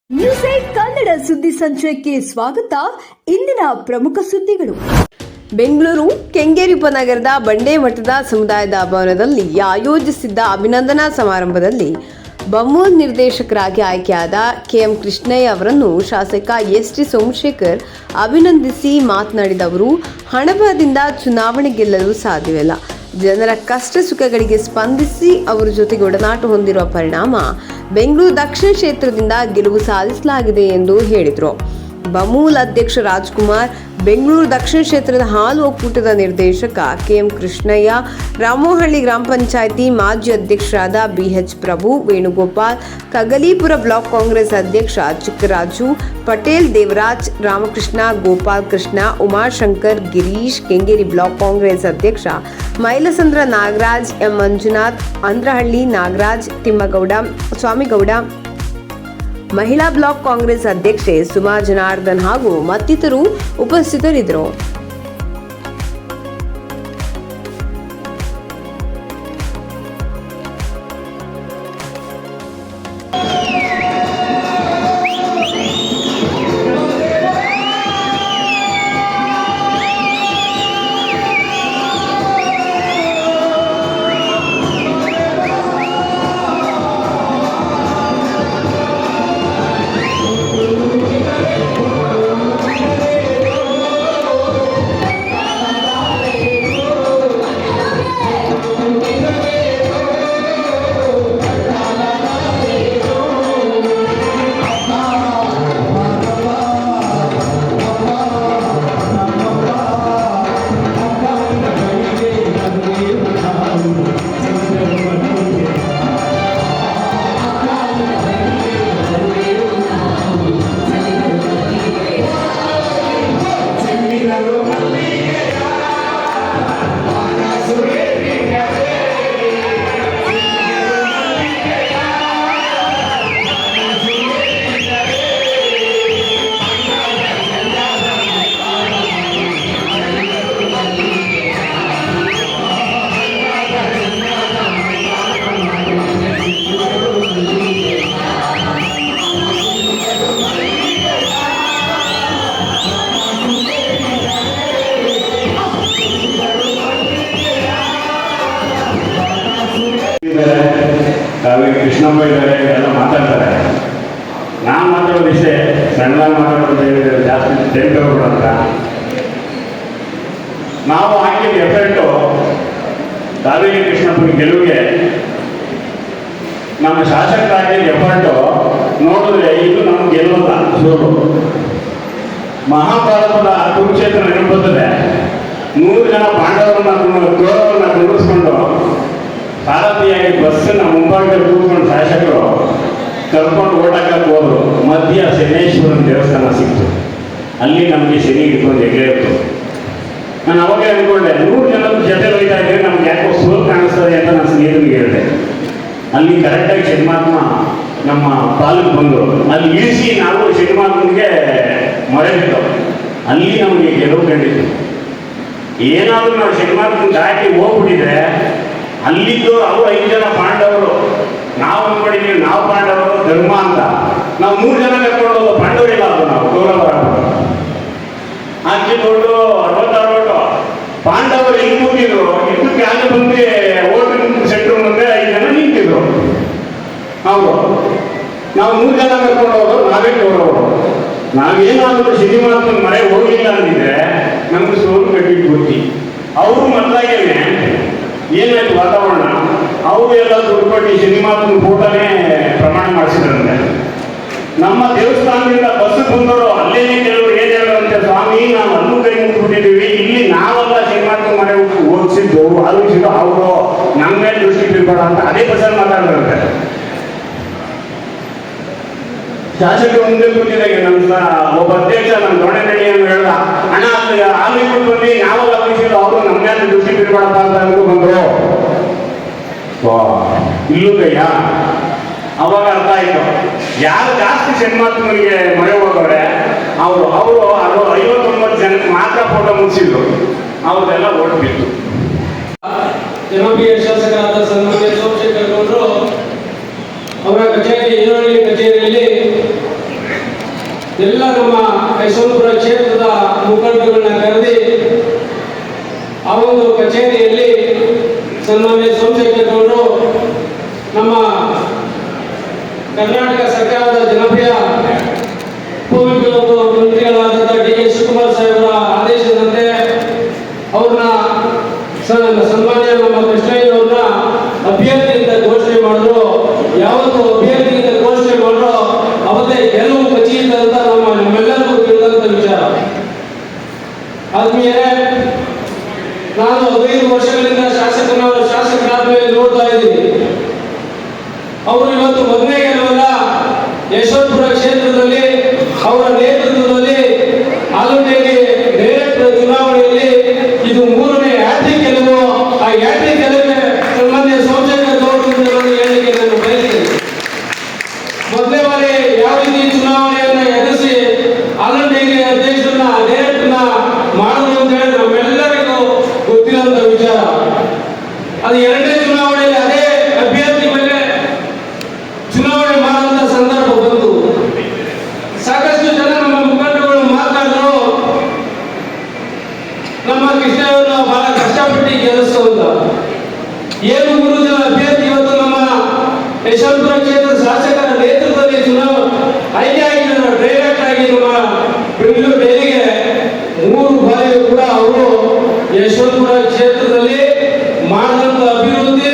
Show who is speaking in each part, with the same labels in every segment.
Speaker 1: ನ್ಯೂಸ್8 ಕನ್ನಡ ಸುದ್ದಿ ಸಂಚಯಕ್ಕೆ ಸ್ವಾಗತ. ಇಂದಿನ ಪ್ರಮುಖ ಸುದ್ದಿಗಳು.
Speaker 2: ಬೆಂಗಳೂರು ಕೆಂಗೇರಿ ಉಪನಗರದ ಬಂಡೇಮಠದ ಸಮುದಾಯದ ಭವನದಲ್ಲಿ ಆಯೋಜಿಸಿದ್ದ ಅಭಿನಂದನಾ ಸಮಾರಂಭದಲ್ಲಿ ಬಮೂಲ್ ನಿರ್ದೇಶಕರಾಗಿ ಆಯ್ಕೆಯಾದ ಕೆಎಂ ಕೃಷ್ಣಯ್ಯ ಅವರನ್ನು ಶಾಸಕ ಎಸ್.ಟಿ. ಸೋಮಶೇಖರ್ ಅಭಿನಂದಿಸಿ ಮಾತನಾಡಿದ ಅವರು, ಹಣಬಲದಿಂದ ಚುನಾವಣೆ ಗೆಲ್ಲಲು ಸಾಧ್ಯವಿಲ್ಲ. ಜನರ ಕಷ್ಟ ಸುಖಗಳಿಗೆ ಸ್ಪಂದಿಸಿ ಅವರ ಜೊತೆಗೆ ಒಡನಾಟ ಹೊಂದಿರುವ ಪರಿಣಾಮ ಬೆಂಗಳೂರು ದಕ್ಷಿಣ ಕ್ಷೇತ್ರದಿಂದ ಗೆಲುವು ಸಾಧಿಸಲಾಗಿದೆ ಎಂದು ಹೇಳಿದರು. ಬಮೂಲ್ ಅಧ್ಯಕ್ಷ ರಾಜ್ಕುಮಾರ್, ಬೆಂಗಳೂರು ದಕ್ಷಿಣ ಕ್ಷೇತ್ರದ ಹಾಲು ಒಕ್ಕೂಟದ ನಿರ್ದೇಶಕ ಕೆಎಂ ಕೃಷ್ಣಯ್ಯ, ರಾಮೋಹಳ್ಳಿ ಗ್ರಾಮ ಪಂಚಾಯಿತಿ ಮಾಜಿ ಅಧ್ಯಕ್ಷರಾದ ಬಿಎಚ್ ಪ್ರಭು, ವೇಣುಗೋಪಾಲ್, ಕಗಲೀಪುರ ಬ್ಲಾಕ್ ಕಾಂಗ್ರೆಸ್ ಅಧ್ಯಕ್ಷ ಚಿಕ್ಕರಾಜು, ಪಟೇಲ್ ದೇವರಾಜ್, ರಾಮಕೃಷ್ಣ, ಗೋಪಾಲ್ ಕೃಷ್ಣ, ಉಮಾಶಂಕರ್, ಗಿರೀಶ್, ಕೆಂಗೇರಿ ಬ್ಲಾಕ್ ಕಾಂಗ್ರೆಸ್ ಅಧ್ಯಕ್ಷ ಮೈಲಸಂದ್ರ ನಾಗರಾಜ್, ಎಂ ಮಂಜುನಾಥ್, ಅಂದ್ರಹಳ್ಳಿ ನಾಗರಾಜ್, ತಿಮ್ಮಗೌಡ, ಸ್ವಾಮಿಗೌಡ, ಮಹಿಳಾ ಬ್ಲಾಕ್ ಕಾಂಗ್ರೆಸ್ ಅಧ್ಯಕ್ಷೆ ಸುಮಾ ಜನಾರ್ದನ್ ಹಾಗೂ ಮತ್ತಿತರರು ಉಪಸ್ಥಿತರಿದ್ದರು.
Speaker 3: ಕೃಷ್ಣಪ್ಪ ಇದ್ದಾರೆ, ಎಲ್ಲ ಮಾತಾಡ್ತಾರೆ. ನಾನು ಮಾತಾಡೋದು ಇಷ್ಟೇ, ಸಣ್ಣದಾಗಿ ಮಾತಾಡೋದು ಜಾಸ್ತಿ ಟೆಂಟ್ ಹೋಗ್ಬಿಡಂತ. ನಾವು ಹಾಕಿದ ಎಫೆಕ್ಟು ಕಾವೇರಿ ಕೃಷ್ಣಪ್ಪನ ಗೆಲುವಿಗೆ ನಮ್ಮ ಶಾಸಕರಾಗಿದ್ದ ಎಫರ್ಟು ನೋಡಿದ್ರೆ ಇದು ನಮ್ಗೆ ಗೆಲ್ಲಲ್ಲ. ಸೋಲು ಮಹಾಭಾರತದ ಕುರುಕ್ಷೇತ್ರ ನೆನಪುತ್ತದೆ. 100 ಜನ ಪಾಂಡವರನ್ನ ಕೌರವರನ್ನ ಕುಂಡಿಸ್ಕೊಂಡು ಸಾರಥಿಯಾಗಿ ಬಸ್ಸನ್ನ ಮುಂಭಾಗದಲ್ಲಿ ಕೂತ್ಕೊಂಡು ಶಾಸಕರು ಕರ್ಕೊಂಡು ಓಟಾಕಕ್ಕೆ ಹೋದ್ರು. ಮಧ್ಯ ಶನೇಶ್ವರನ ದೇವಸ್ಥಾನ ಸಿಕ್ತು. ಅಲ್ಲಿ ನಮಗೆ ಶನಿ ಇಟ್ಕೊಂಡು ಎಗೇ ಇತ್ತು. ನಾನು ಅವಾಗೇ ಅಂದ್ಕೊಂಡೆ, 100 ಜನದ ಜೊತೆ ಹೋಗ್ತಾ ಇದ್ರೆ ನಮ್ಗೆ ಯಾಕೋ ಸೋಲು ಕಾಣಿಸ್ತದೆ ಅಂತ ನಾನು ಸ್ನೇಹಿತರಿಗೆ ಹೇಳಿದೆ. ಅಲ್ಲಿ ಕರೆಕ್ಟಾಗಿ ಶನಿಮಾತ್ಮ ನಮ್ಮ ಪಾಲಕ್ಕೆ ಬಂದರು. ಅಲ್ಲಿ ಇಳಿಸಿ ನಾವು ಶನಿಮಾತ್ಮನಿಗೆ ಮೊರೆ ಬಿಟ್ಟು ಅಲ್ಲಿ ನಮಗೆ ಗೆಲುವು ಕಂಡಿತ್ತು. ಏನಾದರೂ ನಾವು ಶನಿಮಾತ್ಮನ ದಾಟಿ ಹೋಗ್ಬಿಟ್ಟಿದ್ರೆ ಅಲ್ಲಿದ್ದವರು ಅವರು 5 ಜನ ಪಾಂಡವರು, ನಾವು ಅಂದ್ಕೊಂಡಿದ್ದೀವಿ ನಾವು ಪಾಂಡವರು ಧರ್ಮ ಅಂತ. ನಾವು 3 ಜನ ಕರ್ಕೊಂಡು ಹೋಗೋ ಪಾಂಡವರಿಲ್ಲ, ಅದು ನಾವು ಕೌರವರ ಹಾಕಿ ದೊಡ್ಡ 60 ಪಾಂಡವರು ಇಲ್ಲಿ ಕೂತಿದ್ರು. ಇದಕ್ಕೆ ಆಗ ಬಂದು ಓಟಿಂಗ್ ಸೆಂಟರ್ ಮುಂದೆ 5 ಜನ ನಿಂತಿದ್ರು. ಹೌದು, ನಾವು 3 ಜನ ಕರ್ಕೊಂಡು ಹೋಗೋದು ನಾವೇ ಕೌರವರು. ನಾವೇನಾದರೂ ಶನಿಮಾತ್ಮನ ಮನೆ ಹೋಗಿಲ್ಲ ಅಂದಿದ್ರೆ ನಮ್ಗೆ ಸೋಲು ಕಟ್ಟಿಟ್ಟು ಬುದ್ಧಿ. ಅವರು ಮೊದಲಾಗೇನೆ ಏನಾಯ್ತು ವಾತಾವರಣ, ಅವರು ಎಲ್ಲ ದುಡ್ಡು ಕೊಟ್ಟು ಶನಿಮಾತ್ಮನ ಫೋಟೋನೇ ಪ್ರಮಾಣ ಮಾಡಿಸಿದ್ರಂತೆ. ನಮ್ಮ ದೇವಸ್ಥಾನದಿಂದ ಬಸ್ ಬಂದವರು ಅಲ್ಲೇನೇ ಕೆಲವರು ಏನ್ ಹೇಳೋರಂತೆ, ಸ್ವಾಮಿ ನಾವು ಅಲ್ಲೂ ಕೈ ಮುಟ್ಬಿಟ್ಟಿದ್ದೀವಿ, ಇಲ್ಲಿ ನಾವೆಲ್ಲ ಶನಿಮಾತ್ಮನ ಮನೆ ಓದಿಸಿದ್ದು ಆಲೋಚಿಸಿದ್ದು ಅವರು ನಮ್ಮ ಮೇಲೆ ದೃಷ್ಟಿ ಬೀಳ್ಬೇಡ ಅಂತ ಅದೇ ಬಸ್ಸಲ್ಲಿ ಮಾತಾಡಿದ್ರಂತೆ. ಶಾಸಕರು ಮುಂದೆ ಕೂತಿದ್ದಾಗೆ ನಮ್ಮ ಒಬ್ಬ ಅಧ್ಯಕ್ಷ ನಮ್ಮ ದೊಣ್ಣೆನಡಿಯನ್ನು ಹೇಳ್ದ, ಅಣ್ಣ ಅಲ್ಲಿ ಇಟ್ಬಿಟ್ಟು ಬಂದು ನಾವೆಲ್ಲ ಕಳಿಸಿದ್ದು ಅವರು ನಮ್ಮ ಮೇಲೆ ದೃಷ್ಟಿ ಬೀಳ್ಬೇಡಪ್ಪ ಅಂತ ಅಂದು ಬಂದರು. ಇಲ್ಲೂ ಕೈಯ ಅವಾಗ ಅರ್ಥ ಆಯ್ತು, ಯಾರು ಜಾಸ್ತಿ ಶನಿಮಾತ್ಮನಿಗೆ ಮೊರೆ ಹೋಗೋರೆ ಅವರು 59 ಜನಕ್ಕೆ ಮಾತ್ರ ಫೋಟೋ ಮುಗಿಸಿದ್ರು. ಅವ್ರದೆಲ್ಲ ಓಟ್ ಬಿತ್ತು.
Speaker 4: ಜನಪ್ರಿಯ ಶಾಸಕರಾದ ಸನ್ಮಾನ್ಯ ಸೋಮಶೇಖರ್ ಗೌಡರು ಅವರ ಕಚೇರಿ ಈರುಳ್ಳಿ ಕಚೇರಿಯಲ್ಲಿ ಎಲ್ಲ ನಮ್ಮ ಯಶವಂತಪುರ ಕ್ಷೇತ್ರದ ಮುಖಂಡಗಳನ್ನ ಕರೆದಿ ಆ ಒಂದು ಕಚೇರಿಯಲ್ಲಿ ಸನ್ಮಾನ್ಯ ಸೋಮಶೇಖರಗೌಡರು ನಮ್ಮ ಕರ್ನಾಟಕ ಸರ್ಕಾರದ ಜನಪ್ರಿಯ ಉಪಮುಖ್ಯಮಂತ್ರಿ ಮಂತ್ರಿಗಳಾದಂಥ ಡಿ.ಕೆ. ಶಿವಕುಮಾರ್ ಸಾಹೇಬರ ಆದೇಶದಂತೆ ಅವ್ರನ್ನ ಸನ್ಮಾನ್ಯ ನಮ್ಮ ಕೃಷ್ಣಯ್ಯನವ್ರನ್ನ ಅಭ್ಯರ್ಥಿಯಿಂದ ಘೋಷಣೆ ಮಾಡಿದ್ರು. ಯಾವತ್ತು ಅಭ್ಯರ್ಥಿಯಿಂದ ಘೋಷಣೆ ಮಾಡಿದ್ರು ಅವತ್ತೇ ಗೆಲುವು ಖಚಿತ ಅಂತ ನಮ್ಮೆಲ್ಲರಿಗೂ ತಿಳಿದಂತ ವಿಚಾರ. ಆದ್ಮೇಲೆ ನಾನು 15 ವರ್ಷಗಳಿಂದ ಶಾಸಕರಾದ ಮೇಲೆ ನೋಡ್ತಾ ಇದ್ದೀನಿ. ಅವರು ಇವತ್ತು ಮೊದಲನೇ ಗೆಲುವಲ್ಲ, ಯಶವಂತಪುರ ಕ್ಷೇತ್ರದಲ್ಲಿ ಅವರ ನೇತೃತ್ವದಲ್ಲಿ ಆಲೂಟೇರಿ ಡೈರೆಕ್ಟ್ ಚುನಾವಣೆಯಲ್ಲಿ ಇದು 3ನೇ ಹ್ಯಾಟ್ರಿಕ್ ಗೆಲುವು. ಆ ಹ್ಯಾಟ್ರಿಕ್ ಗೆಲುವಿಗೆ ಸನ್ಮಾನ್ಯ ಸೋಮಶೇಖರ್ ಗೌಡರು ಹೇಳಿಕೆ ನಾನು ಬಯಸ್ತೀನಿ. ಮೊದಲನೇ ಬಾರಿ ಯಾವ ರೀತಿ ಚುನಾವಣೆಯನ್ನ ಎದುರಿಸಿ ಆಲೂಟೇರಿ ಅಧ್ಯಕ್ಷರನ್ನ ಡೈರೆಕ್ಟ್ನ ಮಾಡೋದು ಅಂತ ಹೇಳಿ ನಮ್ಮೆಲ್ಲರಿಗೂ ಗೊತ್ತಿರುವಂತ ವಿಚಾರ. ಅದು 2ನೇ ಚುನಾವಣೆಯಲ್ಲಿ ಅದೇ ಅಭ್ಯರ್ಥಿ ಮೇಲೆ ಚುನಾವಣೆ ಮಾಡುವಂತ ಸಂದರ್ಭ ಬಂತು. ಸಾಕಷ್ಟು ಜನ ನಮ್ಮ ಮುಖಂಡಗಳು ಮಾತಾಡಿದ್ರು, ನಮ್ಮ ಕೃಷ್ಣಯ್ಯನವರು ಬಹಳ ಕಷ್ಟಪಟ್ಟು ಗೆಲ್ಲಿಸುವಂತ. ಏನು 3 ಜನ ಅಭ್ಯರ್ಥಿ ಇವತ್ತು ನಮ್ಮ ಯಶವಂತಪುರ ಕ್ಷೇತ್ರದ ಶಾಸಕರ ನೇತೃತ್ವದಲ್ಲಿ ಆಯ್ಕೆ ಆಗಿದ್ದಾರೆ. ಡೈರೆಕ್ಟ್ ಆಗಿ ನಮ್ಮ ಬೆಂಗಳೂರು ಡೈರಿಗೆ 3 ಬಾರಿ ಕೂಡ ಅವರು ಯಶವಂತಪುರ ಕ್ಷೇತ್ರದಲ್ಲಿ ಮಾಡಿದಂತ ಅಭಿವೃದ್ಧಿ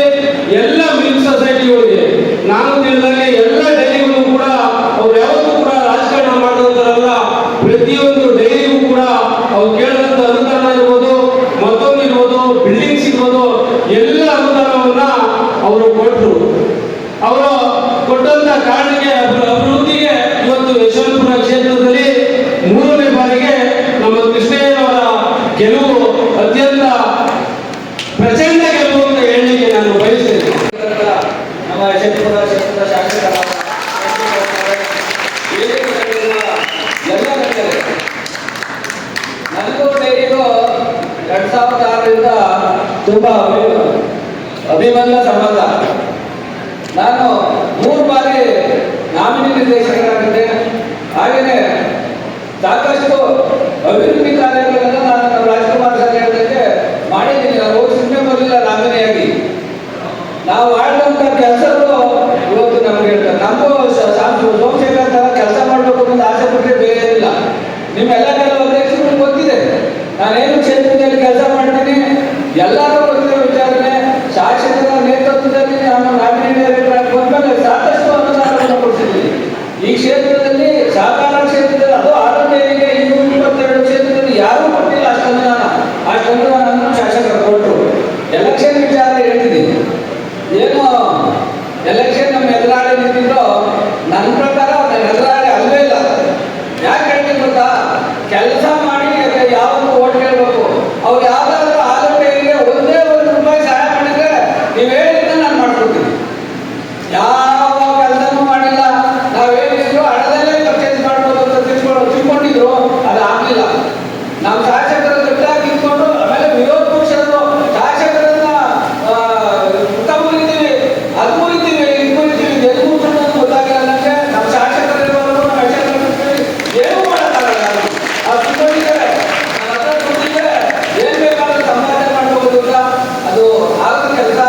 Speaker 4: ಎಲ್ಲ ಮಿಲ್ಕ್ ಸೊಸೈಟಿಗಳಿಗೆ ನಾನು ತಿಳಿದಂಗೆ ಎಲ್ಲ ಡೈರಿಗಳು ಕೂಡ ಅವ್ರು ಯಾವತ್ತೂ ಕೂಡ ರಾಜಕಾರಣ ಮಾಡಿದಂತಾರಲ್ಲ, ಪ್ರತಿಯೊಂದು ಡೈರಿಗೂ ಕೂಡ ಅವ್ರು ಕೇಳಿದಂತ ಅನುದಾನ ಇರ್ಬೋದು, ಮತ್ತೊಂದು ಇರ್ಬೋದು, ಬಿಲ್ಡಿಂಗ್ಸ್ ಇರ್ಬೋದು, ಎಲ್ಲ ಅನುದಾನವನ್ನ ಅವರು ಕೊಟ್ಟರು. ಅವರು ಕೊಟ್ಟಂತ ಕಾರಣಕ್ಕೆ ಅಭಿವೃದ್ಧಿಗೆ ಇವತ್ತು ಯಶವಂತಪುರ ಕ್ಷೇತ್ರದಲ್ಲಿ 3ನೇ ಬಾರಿಗೆ ನಮ್ಮ ಕೃಷ್ಣಯ್ಯನವರ ಗೆಲುವು ಅತ್ಯಂತ ಪ್ರಚಂಡ ಗೆಲುವು ಅಂತ ಹೇಳಲಿಕ್ಕೆ ನಾನು ಬಯಸ್ತೇನೆ.
Speaker 5: ನಮ್ಮ ಯಶವಂತಪುರ ಕ್ಷೇತ್ರದ ಶಾಸಕರಾದ ನನಗೂ ಡೈರಿಗೂ 2006ರಿಂದ ತುಂಬಾ ಅಭಿಮನ್ಯ ಸಂಬಂಧ. ನಾನು 3 ಬಾರಿ ನಾಮಿನಿ ನಿರ್ದೇಶಕರಾಗಿದ್ದೆ. ಹಾಗೆಯೇ ಸಾಕಷ್ಟು ಅಭಿವೃದ್ಧಿ ಕಾರ್ಯಗಳನ್ನು ನಾನು ನಮ್ಮ ರಾಜ್ಕುಮಾರ್ ಸರ್ ಹೇಳಿದಂತೆ ಮಾಡಿದ್ದೀನಿ. ನಾವು ಹೋಗಿ ಸುಮ್ಮನೆ ಬರಲಿಲ್ಲ ನಾಮಿನಿಯಾಗಿ. ನಾವು ಮಾಡಿದಂಥ ಕೆಲಸಗಳು ಇವತ್ತು ನಮ್ಗೆ ಹೇಳ್ತಾರೆ. ನಮಗೂ ಸೋಮಶೇಖರ್ ತರ ಕೆಲಸ ಮಾಡಬೇಕು ಅಂತ ಆಸೆ ಪಟ್ಟರೆ ಬೇರೆ ಇಲ್ಲ. ನಿಮ್ಮೆಲ್ಲ ಕೆಲವು ಅಧ್ಯಕ್ಷರು ಗೊತ್ತಿದೆ ನಾನೇನು ಕ್ಷೇತ್ರದಲ್ಲಿ ಕೆಲಸ ಮಾಡ್ತೀನಿ, ಎಲ್ಲರೂ ಗೊತ್ತಿರೋ ವಿಚಾರನೆ. ಶಾಸಕರ ನೇತೃತ್ವದಲ್ಲಿ ನಾನು ನಾಮಿನಿ ಬಂದ್ಮೇಲೆ ಸಾಕಷ್ಟು ಅನುದಾನವನ್ನು ಕೊಡ್ತಿದ್ದೀನಿ. ಈ ಕ್ಷೇತ್ರದಲ್ಲಿ ಸಹಕಾರ ಕ್ಷೇತ್ರದಲ್ಲಿ ಅದು ಆರೋಗ್ಯರಿಗೆ 222 ಕ್ಷೇತ್ರದಲ್ಲಿ ಯಾರೂ ಕೊಟ್ಟಿಲ್ಲ ಅಷ್ಟು ಅನುದಾನ ಶಾಸಕರು ಕೊಟ್ಟರು. ಎಲೆಕ್ಷನ್ ವಿಚಾರ ಹೇಳ್ತಿದ್ದೀನಿ. ಏನು ಎಲೆಕ್ಷನ್ ನಮ್ಮ ಎದುರಾಳಿ ನಿಂತಿದ್ರು, ನನ್ನ ಪ್ರಕಾರ ನನ್ನ ಎದುರಾಳಿ ಅಲ್ಲವೇ ಇಲ್ಲ. ಯಾಕೆ ಹೇಳ್ತೀನಿ ಗೊತ್ತಾ? ಕೆಲಸ ಮಾಡಿ ಯಾವುದು ಓಟ್ ಕೇಳಬೇಕು. ಅವ್ರು ಯಾವ್ದಾದ್ರು ಆಲೂಟೇರಿಗೆ ಒಂದೇ 1 ರೂಪಾಯಿ ಸಹಾಯ ಮಾಡಿದ್ರೆ ನೀವು ಹೇಳಿದ್ರೆ ನಾನು ಮಾಡ್ಕೊಡ್ತೀನಿ. ಯಾವ ಕೆಲಸನೂ ಮಾಡಿಲ್ಲ. ನಾವು ಹೇಳಿದ್ರು ಹಣದಲ್ಲೇ ಪರ್ಚೇಸ್ ಮಾಡ್ಬೋದು ಅಂತ ತಿಳ್ಕೊಂಡಿದ್ರು, ಅದು ಆಗ್ಲಿಲ್ಲ. ನಾವು ಶಾಸಕರ ದುಡ್ಡಾಗಿ ಇಟ್ಕೊಂಡು ಆಮೇಲೆ ವಿರೋಧ ಪಕ್ಷರು ಶಾಸಕರನ್ನ ಅದು ಮುಗಿತೀವಿ ಇದು ಮುಗಿತೀವಿ ಎಲ್ಲಿ ಮುಗಿಸೋದು ಗೊತ್ತಾಗಿಲ್ಲ. ನನಗೆ ನಮ್ಮ ಶಾಸಕರಿರೋರು ನಮ್ಮ ಏನೂ ಮಾಡೋಕ್ಕಾಗಲ್ಲ. ಅವ್ರು ತಿಳ್ಕೊಂಡಿದ್ದಾರೆ, ನನ್ನ ಹತ್ರ ದುಡ್ಡಿದೆ, ಏನ್ ಬೇಕಾದ್ರೂ ಸಂಪಾದನೆ ಮಾಡ್ಬೋದು ಅಂತ. ಅದು ಆಗದ ಕೆಲಸ.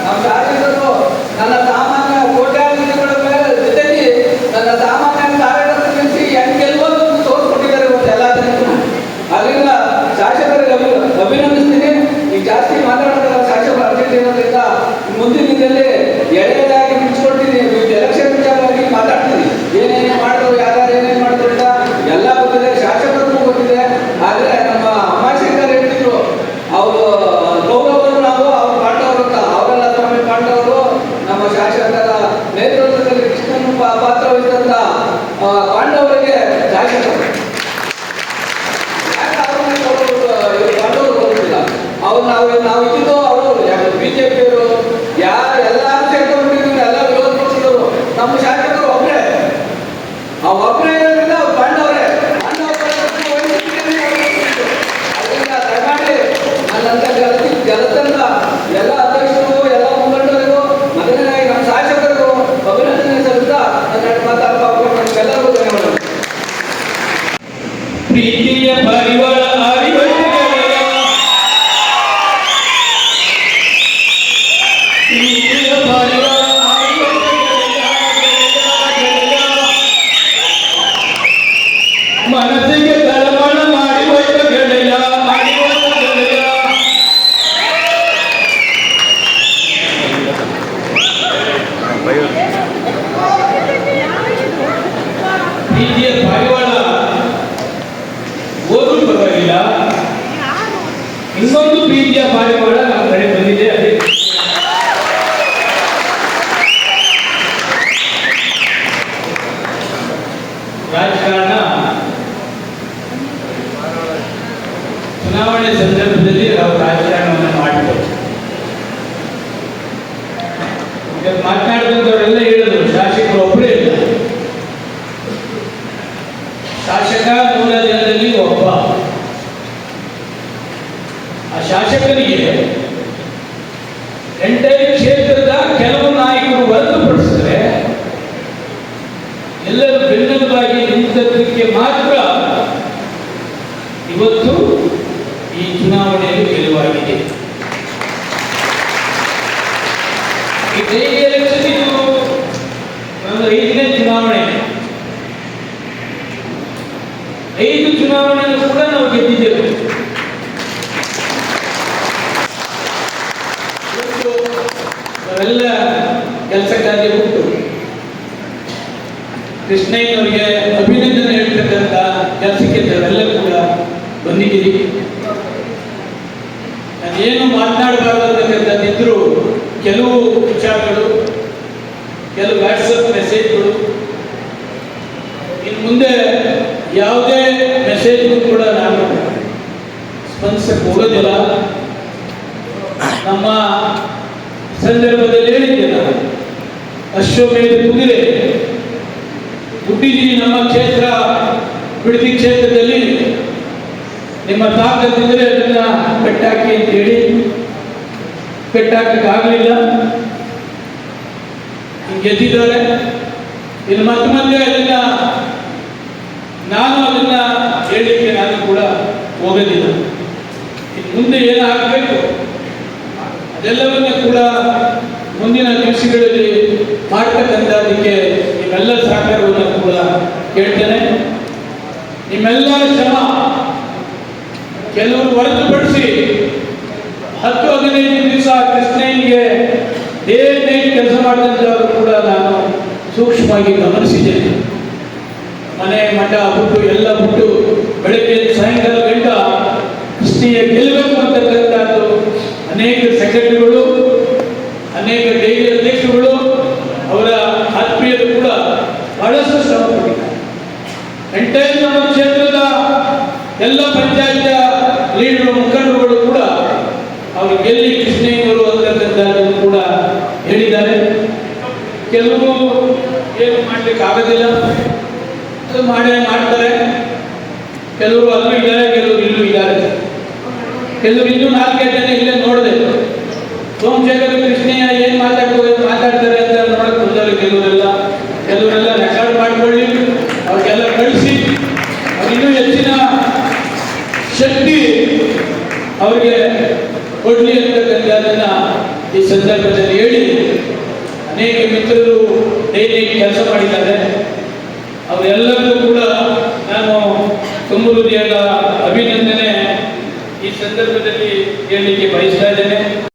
Speaker 5: ನಮ್ಮ ಶಾಸಕರು ನನ್ನ ಸಾಮಾನ್ಯ ಕೋಟ್ಯಾಧಿಪತಿಗಳ ಮೇಲೆ ಜೊತೆಗೆ ನನ್ನ ಸಾಮಾನ್ಯ ಕಾರ್ಯಕರ್ತರ ನಿಲ್ಲಿಸಿ ಹೆಂಗೆ ಗೆಲ್ಬೋದು ಅಂತ ತೋರಿಸ್ಕೊಟ್ಟಿದ್ದಾರೆ ಇವತ್ತು ಎಲ್ಲ ಜನರು. ಅದರಿಂದ ಶಾಸಕರಿಗೆ ಅಭಿನಂದಿಸ್ತೀನಿ. ಈಗ ಜಾಸ್ತಿ ಮಾತಾಡೋದಲ್ಲ, ಶಾಸಕರು ಅರ್ಜೆಂಟ್ ಇರೋದ್ರಿಂದ ಮುಂದಿನ ದಿನದಲ್ಲಿ ಎಳೆದಾಗಿ ಮುಚ್ಚಿಕೊಡ್ತೀನಿ. ಎಲೆಕ್ಷನ್ ವಿಚಾರವಾಗಿ ಮಾತಾಡ್ತೀನಿ. ಏನೇನು ಮಾಡಿದ್ರು, ಯಾರ್ಯಾರು ಏನೇನು ಮಾಡಿದ್ರು ಅಂತ ಎಲ್ಲ ಗೊತ್ತಿದೆ, ಶಾಸಕರಿಗೂ ಗೊತ್ತಿದೆ. ಆದರೆ ನಮ್ಮ ಅಮ್ಮಾಶಂಕರ್ ಹೇಳ್ತಿದ್ರು, ಅವರು ಗೌರವರು ನಾವು ಅವ್ರು ಪಾಂಡವರು ಅಂತ. ಅವರೆಲ್ಲ ಸ್ವಾಮಿ ಪಾಂಡವರು ನಮ್ಮ ಶಾಸಕರ ನೇತೃತ್ವದಲ್ಲಿ ಕೃಷ್ಣನ ಪಾತ್ರ ವಹಿಸಿದಂತ ಪಾಂಡವರಿಗೆ ಶಾಸಕರು. ಪಾಂಡವರು ಬರುತ್ತಿಲ್ಲ. ಅವ್ರು ನಾವು ಇದ್ದಿದ್ದು ಅವರು ಬಿಜೆಪಿಯವರು ಯಾರು ಎಲ್ಲರೂ ಸೇರ್ಕೊಂಡಿದ್ರು, ಎಲ್ಲ ವಿರೋಧ ಪಕ್ಷದವರು. ನಮ್ಮ ಶಾಸಕರು ಒಬ್ಬರೇ, ಆ ಒಬ್ಬರೇ ಇರೋದ್ರಿಂದ ಅವ್ರು ಪಾಂಡವರೇ. ಅದರಿಂದ ದಯಮಾಡಿ ನನ್ನಂತ ಗೆಲತಂದ ಎಲ್ಲ ಅಧ್ಯಕ್ಷರಿಗೂ ಎಲ್ಲ ಮುಖಂಡರಿಗೂ ಮೊದಲನೇದಾಗಿ ನಮ್ಮ ಶಾಸಕರಿಗೂ ಅಭಿನಂದನೆ ಸಲ್ಲಿಸ್ತಾ ನನ್ನ ಮಾತಾಡುವ ಎಲ್ಲರಿಗೂ ಧನ್ಯವಾದಗಳು.
Speaker 4: ಪ್ರೀತಿಯ ಪರಿವಾರ ಅರಿವಟ್ಟೆಯ ಪ್ರೀತಿಯ ಪರಿವಾರ ಮನಸ್ಸಿಗೆ ತಳಮಳ ಮಾಡಿ ಒಟ್ಟ ಗೆಳೆಯ ಪ್ರೀತಿಯ ಪಾರಿವಾಳ ಓದಲು ಪರವಾಗಿಲ್ಲ. ಇನ್ನೊಂದು ಪ್ರೀತಿಯ ಪಾರಿವಾಳ ನಮ್ಮ ಕಡೆ ಬಂದಿದೆ. ಅದೇ ರಾಜಕಾರಣ ಚುನಾವಣೆ ಸಂದರ್ಭದಲ್ಲಿ ನಾವು ರಾಜಕಾರಣವನ್ನು ಮಾಡಿದ್ದೇವೆ. ಮಾತನಾಡಿದವರೆಲ್ಲ ಹೇಳಿದ್ರು ಶಾಸಕರು ಒಬ್ಬರೇ ಇಲ್ಲ. ಶಾಸಕ 100 ಜನರಲ್ಲಿ ಒಬ್ಬ. ಆ ಶಾಸಕನಿಗೆ ಎಂಟೈರ್ ಕ್ಷೇತ್ರದ ಕೆಲವು ನಾಯಕರು ಹೊರತುಪಡಿಸಿದ್ರೆ ಎಲ್ಲರೂ ಬೆನ್ನೆಲುಬಾಗಿ ನಿಂತದ್ದಕ್ಕೆ ಮಾತ್ರ ಇವತ್ತು ಈ ಚುನಾವಣೆಯಲ್ಲಿ ಗೆಲುವಾಗಿದೆ. ಈ ಡೈಲಿ ಎಲೆಕ್ಷನ್ ಇದು ಒಂದು 5ನೇ ಚುನಾವಣೆ. 5 ಚುನಾವಣೆಯನ್ನು ಕೂಡ ನಾವು ಗೆದ್ದಿದ್ದೇವೆ. ನಾವೆಲ್ಲ ಕೆಲಸಕ್ಕಾಗಿ ಬಿಟ್ಟು ಕೃಷ್ಣಯ್ಯನವರಿಗೆ ಅಭಿನಂದನೆ ಹೇಳ್ತಕ್ಕಂಥ ಕೆಲಸಕ್ಕೆ ನಾವೆಲ್ಲ ಕೂಡ ಬಂದಿದ್ದೀರಿ. ನಾನೇನು ಮಾತನಾಡಬಾರ್ದಂತಕ್ಕಂಥದ್ದಿದ್ರು ಕೆಲವು ವಿಚಾರಗಳು, ಕೆಲವು ವಾಟ್ಸಪ್ ಮೆಸೇಜ್ಗಳು, ಇನ್ನು ಮುಂದೆ ಯಾವುದೇ ಮೆಸೇಜ್ಗೂ ಕೂಡ ನಾನು ಸ್ಪಂದಿಸಕ್ಕೆ ಹೋಗೋದಿಲ್ಲ. ನಮ್ಮ ಸಂದರ್ಭದಲ್ಲಿ ಹೇಳಿದ್ದೆ ನಾನು, ಅಶ್ವಮೇಧ ಕುದುರೆ ಹುಟ್ಟಿದ್ದೀರಿ ನಮ್ಮ ಕ್ಷೇತ್ರ ಬಿಡದಿ ಕ್ಷೇತ್ರದಲ್ಲಿ, ನಿಮ್ಮ ತಾಕತ್ತಿದ್ರೆ ಅದನ್ನ ಕಟ್ಟಾಕಿ ಅಂತೇಳಿ ಕಟ್ಟಾಕಕ್ಕಾಗಲಿಲ್ಲ. ಗೆದ್ದಿದ್ದಾರೆ. ಇನ್ನು ಮತ್ತೆ ಅದನ್ನ ನಾನು ಅದನ್ನ ಹೇಳಲಿಕ್ಕೆ ನಾನು ಕೂಡ ಹೋಗೋದಿಲ್ಲ. ಇನ್ನು ಮುಂದೆ ಏನಾಗಬೇಕು ಅದೆಲ್ಲವನ್ನ ಕೂಡ ಮುಂದಿನ ದಿವಸಗಳಲ್ಲಿ ಮಾಡ್ತಕ್ಕಂಥದಕ್ಕೆ ನಿಮ್ಮೆಲ್ಲ ಸಹಕಾರವನ್ನು ಕೂಡ ಕೇಳ್ತೇನೆ. ನಿಮ್ಮೆಲ್ಲರ ಶ್ರಮ ಕೆಲವರು ಹೊರತುಪಡಿಸಿ 10-15 ದಿವಸ ಕೃಷ್ಣಯ್ಯನಿಗೆ ಡೇ ನೈಟ್ ಕೆಲಸ ಮಾಡಿದಂಥವರು ಕೂಡ ನಾನು ಸೂಕ್ಷ್ಮವಾಗಿ ಗಮನಿಸಿದ್ದೇನೆ. ಮನೆ ಮಠ ಬಿಟ್ಟು ಎಲ್ಲ ಬಿಟ್ಟು ಬೆಳಗ್ಗೆ ಸಾಯಂಕಾಲ ಗಂಟ ಕೃಷ್ಣಯ್ಯ ಗೆಲ್ಲಬೇಕು ಅಂತಕ್ಕಂಥದ್ದು ಅನೇಕ ಸೆಕ್ರೆಟರಿಗಳು, ಅನೇಕ ಡೈಲಿ ಅಧ್ಯಕ್ಷರುಗಳು, ಅವರ ಆತ್ಮೀಯರು ಕೂಡ ಬಹಳಷ್ಟು ಶ್ರಮ ಪಟ್ಟಿದ್ದಾರೆ. ಎಂಟೈರ್ ನಮ್ಮ ಕ್ಷೇತ್ರದ ಎಲ್ಲ ಪಂಚಾಯತ್ ಲೀಡರ್ ಮುಖಂಡರುಗಳು ಕೂಡ ಅವರು ಗೆಲ್ಲಿ ಕೃಷ್ಣಯ್ಯನವರು ಅಂತಕ್ಕಂಥದ್ದನ್ನು ಕೂಡ ಹೇಳಿದ್ದಾರೆ. ಕೆಲವರು ಏನು ಮಾಡ್ಲಿಕ್ಕೆ ಆಗೋದಿಲ್ಲ, ಅದು ಮಾಡ್ತಾರೆ. ಕೆಲವರು ಅಲ್ಲೂ ಇದ್ದಾರೆ, ಕೆಲವರು ಇಲ್ಲೂ ಇದ್ದಾರೆ. ಕೆಲವರು ಇನ್ನೂ 4-5 ಜನ ಇಲ್ಲೇ ನೋಡಿದೆ. ಸೋಮಶೇಖರ ಕೃಷ್ಣಯ್ಯ ಏನ್ ಮಾತಾಡ್ತಾರೆ ಅಂತ ನೋಡಕ್ ಬಂದವರು ಕೆಲವರೆಲ್ಲ ರೆಕಾರ್ಡ್ ಮಾಡ್ಕೊಳ್ಳಿ, ಅವ್ರಿಗೆಲ್ಲ ಕಳಿಸಿ ಇನ್ನೂ ಹೆಚ್ಚಿನ ಶಕ್ತಿ ಅವ್ರಿಗೆ ಕೊಡ್ಲಿ ಅಂತಕ್ಕಂಥದ್ದನ್ನ ಈ ಸಂದರ್ಭದಲ್ಲಿ ಹೇಳಿ, ಅನೇಕ ಮಿತ್ರರು ಡೈಲಿ ಕೆಲಸ ಮಾಡಿದ್ದಾರೆ. ಅವರೆಲ್ಲರಿಗೂ ಕೂಡ ನಾನು ತುಂಬ ಹೃದಯದ ಅಭಿನಂದನೆ ಈ ಸಂದರ್ಭದಲ್ಲಿ ಹೇಳಲಿಕ್ಕೆ ಬಯಸ್ತಾ ಇದ್ದೇನೆ.